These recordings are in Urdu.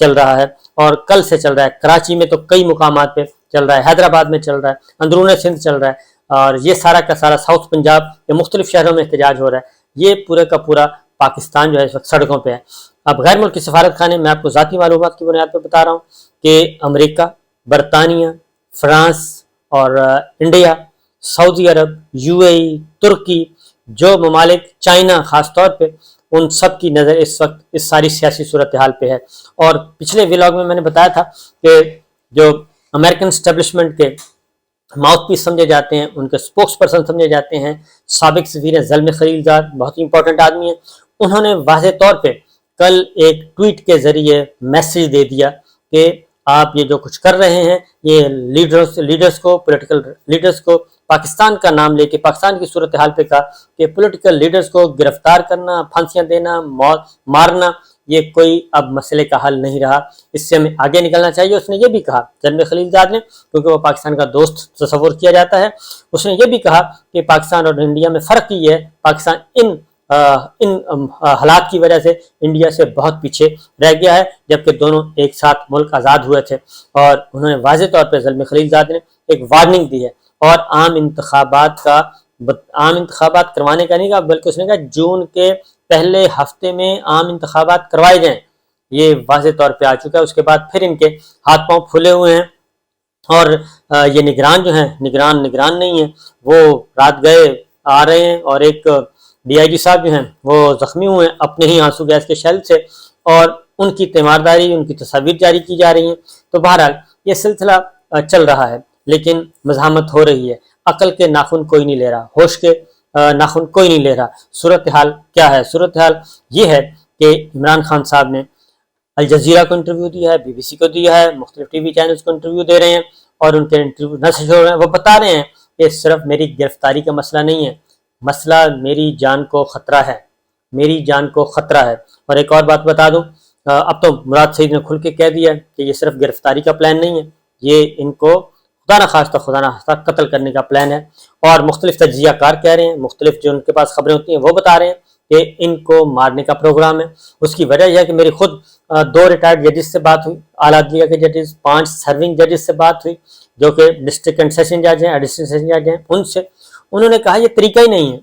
چل رہا ہے اور کل سے چل رہا ہے، کراچی میں تو کئی مقامات پہ چل رہا ہے، حیدرآباد میں چل رہا ہے، اندرون سندھ چل رہا ہے، اور یہ سارا کا سارا ساؤتھ پنجاب یا مختلف شہروں میں احتجاج ہو رہا ہے۔ یہ پورے کا پورا پاکستان جو ہے اس وقت سڑکوں پہ ہے۔ اب غیر ملکی سفارت خانے، میں آپ کو ذاتی معلومات کی بنیاد پہ بتا رہا ہوں کہ امریکہ، برطانیہ، فرانس اور انڈیا، سعودی عرب، UAE، ترکی، جو ممالک، چائنا خاص طور پہ، ان سب کی نظر اس وقت اس ساری سیاسی صورتحال پہ ہے۔ اور پچھلے ولاگ میں نے بتایا تھا کہ جو امریکن اسٹیبلشمنٹ کے ماؤتھ پیس سمجھے جاتے ہیں، ان کے سپوکس پرسن سمجھے جاتے ہیں، سابق سفیر زلمے خلیلزاد، بہت ہی امپورٹنٹ آدمی ہیں، انہوں نے واضح طور پہ کل ایک ٹویٹ کے ذریعے میسیج دے دیا کہ آپ یہ جو کچھ کر رہے ہیں، یہ لیڈرز کو، پولیٹیکل لیڈرز کو، پاکستان کا نام لے کے پاکستان کی صورتحال پہ کہا کہ پولیٹیکل لیڈرز کو گرفتار کرنا، پھانسیاں دینا، مارنا، یہ کوئی اب مسئلے کا حل نہیں رہا، اس سے ہمیں آگے نکلنا چاہیے۔ اس نے یہ بھی کہا، زلمے خلیلزاد نے، کیونکہ وہ پاکستان کا دوست تصور کیا جاتا ہے، اس نے یہ بھی کہا کہ پاکستان اور انڈیا میں فرق یہ ہے، پاکستان ان حالات کی وجہ سے انڈیا سے بہت پیچھے رہ گیا ہے، جبکہ دونوں ایک ساتھ ملک آزاد ہوئے تھے۔ اور انہوں نے واضح طور پہ زلمے خلیلزاد نے ایک وارننگ دی ہے، اور عام انتخابات کروانے کا نہیں کہا، بلکہ اس نے کہا جون کے پہلے ہفتے میں عام انتخابات کروائے جائیں، یہ واضح طور پہ آ چکا ہے۔ اس کے بعد پھر ان کے ہاتھ پاؤں پھولے ہوئے ہیں، اور یہ نگران جو ہیں، نگران نہیں ہیں، وہ رات گئے آ رہے ہیں، اور ایک DIG صاحب جو ہیں وہ زخمی ہوئے ہیں اپنے ہی آنسو گیس کے شیل سے، اور ان کی تیمارداری، ان کی تصاویر جاری کی جا رہی ہیں۔ تو بہرحال یہ سلسلہ چل رہا ہے، لیکن مزاحمت ہو رہی ہے، عقل کے ناخن کوئی نہیں لے رہا، ہوش کے ناخن کوئی نہیں لے رہا۔ صورتحال کیا ہے؟ صورتحال یہ ہے کہ عمران خان صاحب نے الجزیرہ کو انٹرویو دیا ہے، BBC کو دیا ہے، مختلف TV چینلز کو انٹرویو دے رہے ہیں، اور ان کے انٹرویو نشر ہو رہے ہیں۔ وہ بتا رہے ہیں کہ صرف میری گرفتاری کا مسئلہ نہیں ہے، مسئلہ میری جان کو خطرہ ہے، میری جان کو خطرہ ہے۔ اور ایک اور بات بتا دوں، اب تو مراد سعید نے کھل کے کہہ دیا کہ یہ صرف گرفتاری کا پلان نہیں ہے، یہ ان کو خدا نخواستہ قتل کرنے کا پلان ہے۔ اور مختلف تجزیہ کار کہہ رہے ہیں، مختلف جو ان کے پاس خبریں ہوتی ہیں وہ بتا رہے ہیں کہ ان کو مارنے کا پروگرام ہے۔ اس کی وجہ یہ ہے کہ میری خود 2 ریٹائرڈ ججز سے بات ہوئی، اعلیٰ عدلیہ کے ججز، 5 سرونگ ججز سے بات ہوئی، جو کہ ڈسٹرکٹ اینڈ سیشن جج ہیں، ایڈیشنل سیشن جج ہیں، ان سے انہوں نے کہا یہ طریقہ ہی نہیں ہے،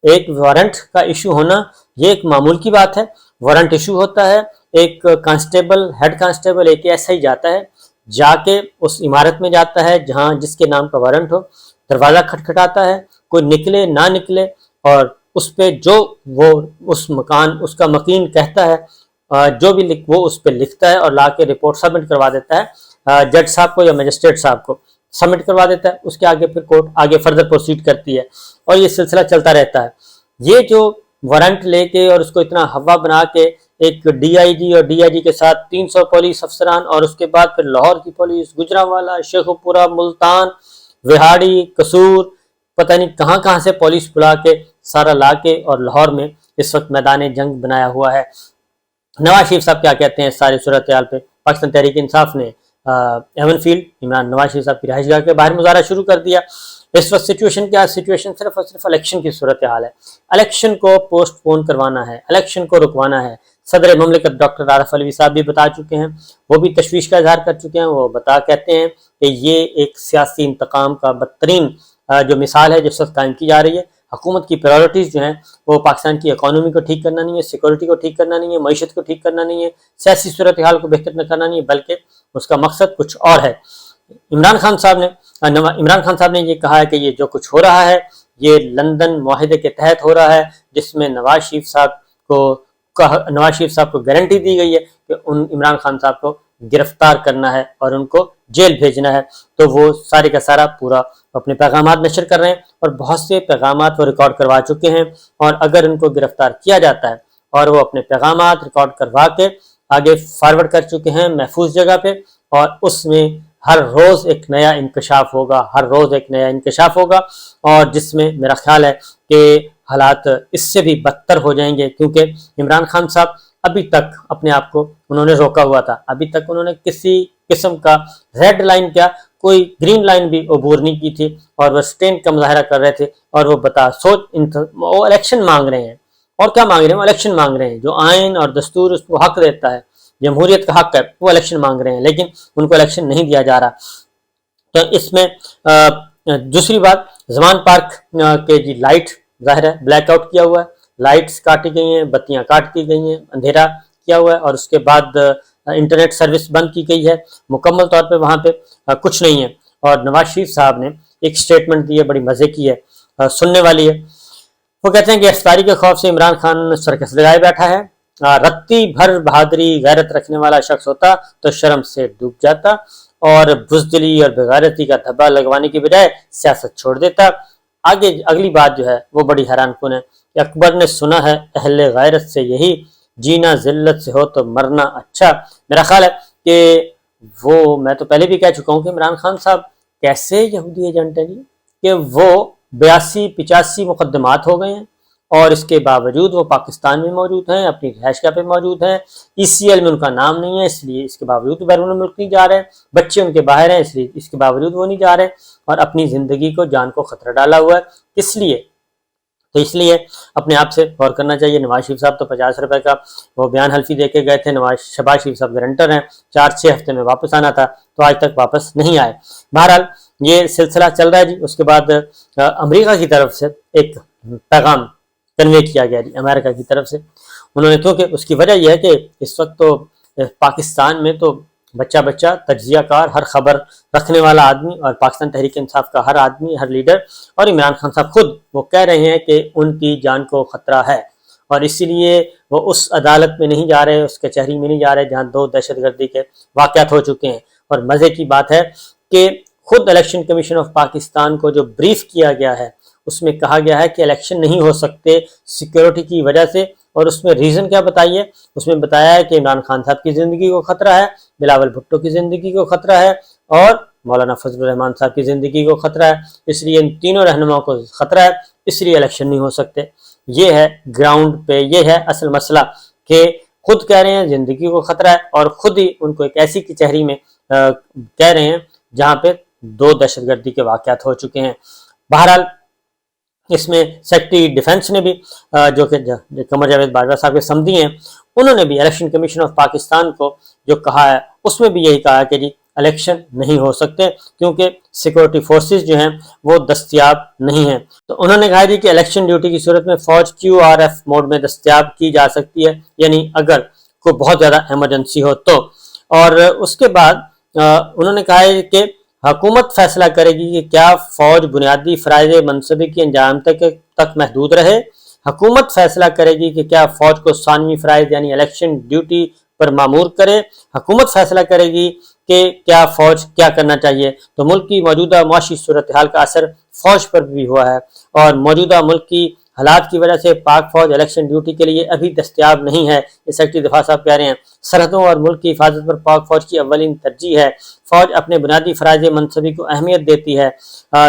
ایک وارنٹ کا ایشو ہونا یہ ایک معمول کی بات ہے، وارنٹ ایشو ہوتا ہے، ایک کانسٹیبل، ہیڈ کانسٹیبل، ایک SI جاتا ہے، جا کے اس عمارت میں جاتا ہے جہاں جس کے نام کا وارنٹ ہو، دروازہ کھٹکھٹاتا ہے، کوئی نکلے نہ نکلے، اور اس پہ جو وہ اس کا مکین کہتا ہے، جو بھی وہ اس پہ لکھتا ہے اور لا کے رپورٹ سبمٹ کروا دیتا ہے جج صاحب کو یا مجسٹریٹ صاحب کو، سبمٹ کروا دیتا ہے، اس کے آگے پھر کورٹ آگے فردر پروسیڈ کرتی ہے، اور یہ سلسلہ چلتا رہتا ہے۔ یہ جو وارنٹ لے کے اور اس کو اتنا ہوا بنا کے ایک DIG اور DIG کے ساتھ 300 پولیس افسران، اور اس کے بعد پھر لاہور کی پولیس، گجرانوالہ، شیخوپورہ، ملتان، وہاڑی، قصور، پتہ نہیں کہاں کہاں سے پولیس بلا کے سارا لا کے اور لاہور میں اس وقت میدان جنگ بنایا ہوا ہے۔ نواز شریف صاحب کیا کہتے ہیں اس ساری صورتحال پہ؟ پاکستان تحریک انصاف نے ایون فیلڈ نواز شریف صاحب کی رہائش گاہ کے باہر مظاہرہ شروع کر دیا۔ اس وقت سچویشن کیا ہے؟ سچویشن صرف اور صرف الیکشن کی صورتحال ہے، الیکشن کو پوسٹ پون کروانا ہے، الیکشن کو رکوانا ہے۔ صدر مملکت ڈاکٹر عارف علوی صاحب بھی بتا چکے ہیں، وہ بھی تشویش کا اظہار کر چکے ہیں، وہ کہتے ہیں کہ یہ ایک سیاسی انتقام کا بدترین جو مثال ہے جو اس وقت قائم کی جا رہی ہے۔ حکومت کی پرائیورٹیز جو ہیں وہ پاکستان کی اکانومی کو ٹھیک کرنا نہیں ہے، سیکورٹی کو ٹھیک کرنا نہیں ہے، معیشت کو ٹھیک کرنا نہیں ہے، سیاسی صورتحال کو بہتر کرنا نہیں ہے، بلکہ اس کا مقصد کچھ اور ہے۔ عمران خان صاحب نے یہ کہا ہے کہ یہ جو کچھ ہو رہا ہے یہ لندن معاہدے کے تحت ہو رہا ہے، جس میں نواز شریف صاحب کو گارنٹی دی گئی ہے کہ عمران خان صاحب کو گرفتار کرنا ہے اور ان کو جیل بھیجنا ہے۔ تو وہ سارے کا سارا پورا اپنے پیغامات نشر کر رہے ہیں، اور بہت سے پیغامات وہ ریکارڈ کروا چکے ہیں، اور اگر ان کو گرفتار کیا جاتا ہے اور وہ اپنے پیغامات ریکارڈ کروا کے آگے فارورڈ کر چکے ہیں محفوظ جگہ پہ، اور اس میں ہر روز ایک نیا انکشاف ہوگا، اور جس میں میرا خیال ہے کہ حالات اس سے بھی بدتر ہو جائیں گے، کیونکہ عمران خان صاحب ابھی تک اپنے آپ کو انہوں نے روکا ہوا تھا، ابھی تک انہوں نے کسی قسم کا ریڈ لائن کیا کوئی گرین لائن بھی عبور نہیں کی تھی، اور وہ سٹینڈ کا مظاہرہ کر رہے تھے، اور وہ وہ الیکشن مانگ رہے ہیں، اور کیا مانگ رہے ہیں؟ وہ الیکشن مانگ رہے ہیں، جو آئین اور دستور اس کو حق دیتا ہے جمہوریت کا حق ہے، وہ الیکشن مانگ رہے ہیں لیکن ان کو الیکشن نہیں دیا جا رہا۔ تو اس میں دوسری بات، زمان پارک کے جی لائٹ ظاہر ہے بلیک آؤٹ کیا ہوا ہے، لائٹس کاٹی گئی ہیں، بتیاں کاٹ دی گئی ہیں، اندھیرا کیا ہوا ہے، اور اس کے بعد انٹرنیٹ سروس بند کی گئی ہے، مکمل طور پہ وہاں پہ کچھ نہیں ہے۔ اور نواز شریف صاحب نے ایک سٹیٹمنٹ دی ہے، بڑی مزے کی ہے، سننے والی ہے۔ وہ کہتے ہیں کہ گرفتاری کے خوف سے عمران خان سرکس لگائے بیٹھا ہے، رتی بھر بہادری غیرت رکھنے والا شخص ہوتا تو شرم سے ڈوب جاتا اور بزدلی اور بغیرتی کا دھبا لگوانے کی بجائے سیاست چھوڑ دیتا۔ آگے اگلی بات جو ہے وہ بڑی حیران کن ہے کہ اکبر نے سنا ہے اہل غیرت سے یہی، جینا ذلت سے ہو تو مرنا اچھا۔ میرا خیال ہے کہ وہ، میں تو پہلے بھی کہہ چکا ہوں کہ عمران خان صاحب کیسے یہودی ایجنٹ ہیں جی، کہ وہ 82-85 مقدمات ہو گئے ہیں اور اس کے باوجود وہ پاکستان میں موجود ہیں، اپنی رہائش گاہ پہ موجود ہیں، ECL میں ان کا نام نہیں ہے، اس لیے اس کے باوجود بیرون ملک نہیں جا رہے، بچے ان کے باہر ہیں اس لیے اس کے باوجود وہ نہیں جا رہے، اور اپنی زندگی کو، جان کو خطرہ ڈالا ہوا ہے۔ کس لیے؟ تو اس لیے اپنے آپ سے غور کرنا چاہیے۔ نواز شریف صاحب تو 50 روپے کا وہ بیان حلفی دے کے گئے تھے، شہباز شریف صاحب گارنٹر ہیں، 4-6 ہفتے میں واپس آنا تھا تو آج تک واپس نہیں آئے۔ بہرحال یہ سلسلہ چل رہا ہے جی۔ اس کے بعد امریکہ کی طرف سے ایک پیغام کنوے کیا گیا جی امریکہ کی طرف سے، انہوں نے، کیونکہ اس کی وجہ یہ ہے کہ اس وقت تو پاکستان میں تو بچہ تجزیہ کار، ہر خبر رکھنے والا آدمی، اور پاکستان تحریک انصاف کا ہر آدمی، ہر لیڈر، اور عمران خان صاحب خود وہ کہہ رہے ہیں کہ ان کی جان کو خطرہ ہے، اور اسی لیے وہ اس عدالت میں نہیں جا رہے، اس کچہری میں نہیں جا رہے جہاں 2 دہشت گردی کے واقعات ہو چکے ہیں۔ اور مزے کی بات ہے کہ خود الیکشن کمیشن آف پاکستان کو جو بریف کیا گیا ہے اس میں کہا گیا ہے کہ الیکشن نہیں ہو سکتے سیکیورٹی کی وجہ سے، اور اس میں ریزن کیا بتائیے؟ اس میں بتایا ہے کہ عمران خان صاحب کی زندگی کو خطرہ ہے، بلاول بھٹو کی زندگی کو خطرہ ہے، اور مولانا فضل الرحمان صاحب کی زندگی کو خطرہ ہے، اس لیے ان تینوں رہنماؤں کو خطرہ ہے، اس لیے الیکشن نہیں ہو سکتے۔ یہ ہے گراؤنڈ پہ، یہ ہے اصل مسئلہ، کہ خود کہہ رہے ہیں زندگی کو خطرہ ہے، اور خود ہی ان کو ایک ایسی کچہری میں کہہ رہے ہیں جہاں پہ 2 دہشت گردی کے واقعات ہو چکے ہیں۔ بہرحال اس میں سیکرٹری ڈیفنس نے بھی جو کہ قمر جاوید باجوہ صاحب کے سمدھی ہیں، انہوں نے بھی الیکشن کمیشن آف پاکستان کو جو کہا ہے اس میں بھی یہی کہا کہ جی الیکشن نہیں ہو سکتے کیونکہ سیکورٹی فورسز جو ہیں وہ دستیاب نہیں ہیں۔ تو انہوں نے کہا جی کہ الیکشن ڈیوٹی کی صورت میں فوج QRF موڈ میں دستیاب کی جا سکتی ہے، یعنی اگر کوئی بہت زیادہ ایمرجنسی ہو تو۔ اور اس کے بعد انہوں نے کہا ہے کہ حکومت فیصلہ کرے گی کہ کیا فوج بنیادی فرائض منصبی کے انجام تک محدود رہے۔ حکومت فیصلہ کرے گی کہ کیا فوج کو ثانوی فرائض یعنی الیکشن ڈیوٹی پر مامور کرے۔ حکومت فیصلہ کرے گی کہ کیا فوج کیا کرنا چاہیے۔ تو ملک کی موجودہ معاشی صورتحال کا اثر فوج پر بھی ہوا ہے، اور موجودہ ملک کی حالات کی وجہ سے پاک فوج الیکشن ڈیوٹی کے لیے ابھی دستیاب نہیں ہے۔ یہ سیکرٹری دفاع صاحب کہہ رہے ہیں سرحدوں اور ملک کی حفاظت پر پاک فوج کی اولین ترجیح ہے، فوج اپنے بنیادی فرائض منصبی کو اہمیت دیتی ہے۔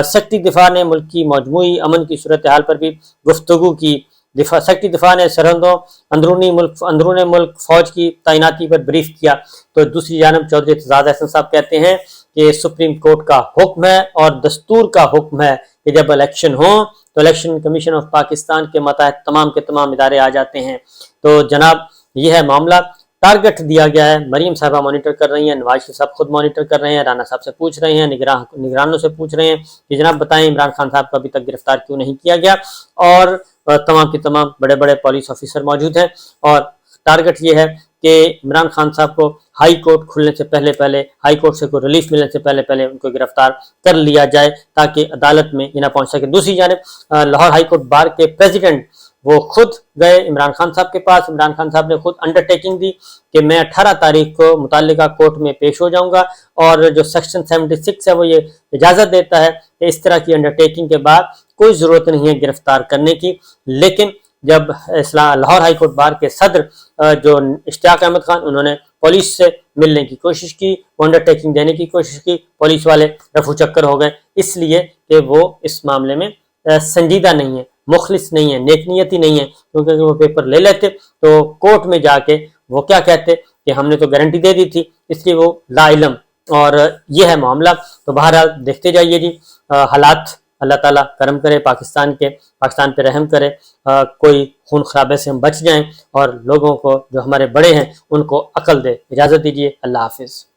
سیکرٹری دفاع نے ملک کی مجموعی امن کی صورتحال پر بھی گفتگو کی۔ سیکرٹری دفاع نے سرحدوں اندرون ملک فوج کی تعیناتی پر بریف کیا۔ تو دوسری جانب چودھری اعتزاز احسن صاحب کہتے ہیں کہ سپریم کورٹ کا حکم ہے اور دستور کا حکم ہے کہ جب الیکشن ہو تو الیکشن کمیشن آف پاکستان کے ماتحت تمام کے تمام ادارے آ جاتے ہیں۔ تو جناب یہ ہے معاملہ، ٹارگٹ دیا گیا ہے، مریم صاحبہ مانیٹر کر رہی ہیں، نواز شریف صاحب خود مانیٹر کر رہے ہیں، رانا صاحب سے پوچھ رہے ہیں، نگرانوں سے پوچھ رہے ہیں کہ جناب بتائیں عمران خان صاحب کو ابھی تک گرفتار کیوں نہیں کیا گیا، اور تمام کے تمام بڑے بڑے پولیس آفیسر موجود ہیں، اور ٹارگٹ یہ ہے کہ عمران خان صاحب کو ہائی کورٹ کھلنے سے پہلے ہائی کورٹ سے کوئی ریلیف ملنے سے پہلے ان کو گرفتار کر لیا جائے تاکہ عدالت میں یہ نہ پہنچ سکے۔ دوسری جانب لاہور ہائی کورٹ بار کے پریزیڈنٹ وہ خود گئے عمران خان صاحب کے پاس، عمران خان صاحب نے خود انڈرٹیکنگ دی کہ میں 18 تاریخ کو متعلقہ کورٹ میں پیش ہو جاؤں گا، اور جو سیکشن 76 ہے وہ یہ اجازت دیتا ہے کہ اس طرح کی انڈرٹیکنگ کے بعد کوئی ضرورت نہیں ہے گرفتار کرنے کی۔ لیکن جب لاہور ہائی کورٹ بار کے صدر جو اشتیاق احمد خان، انہوں نے پولیس سے ملنے کی کوشش کی، وہ انڈرٹیکنگ دینے کی کوشش کی، پولیس والے رفو چکر ہو گئے، اس لیے کہ وہ اس معاملے میں سنجیدہ نہیں ہے، مخلص نہیں ہے، نیک نیتی نہیں ہے، کیونکہ اگر وہ پیپر لے لیتے تو کورٹ میں جا کے وہ کیا کہتے کہ ہم نے تو گارنٹی دے دی تھی، اس لیے وہ لا علم، اور یہ ہے معاملہ۔ تو بہرحال دیکھتے جائیے جی، حالات اللہ تعالیٰ کرم کرے، پاکستان پہ رحم کرے، کوئی خون خرابے سے ہم بچ جائیں، اور لوگوں کو جو ہمارے بڑے ہیں ان کو عقل دے۔ اجازت دیجیے، اللہ حافظ۔